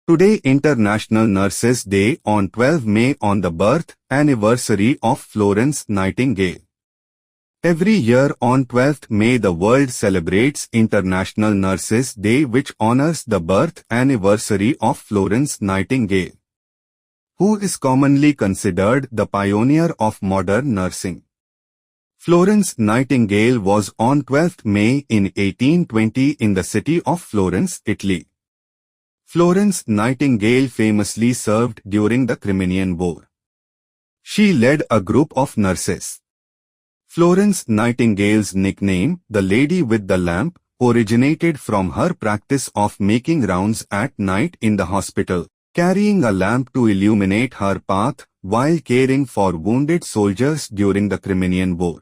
Today International Nurses Day on 12 May on the birth anniversary of Florence Nightingale. Every year on 12th May the world celebrates International Nurses Day, which honors the birth anniversary of Florence Nightingale, who is commonly considered the pioneer of modern nursing. Florence Nightingale was on 12th May in 1820 in the city of Florence, Italy. Florence Nightingale famously served during the Crimean War. She led a group of nurses. Florence Nightingale's nickname, the Lady with the Lamp, originated from her practice of making rounds at night in the hospital, carrying a lamp to illuminate her path while caring for wounded soldiers during the Crimean War.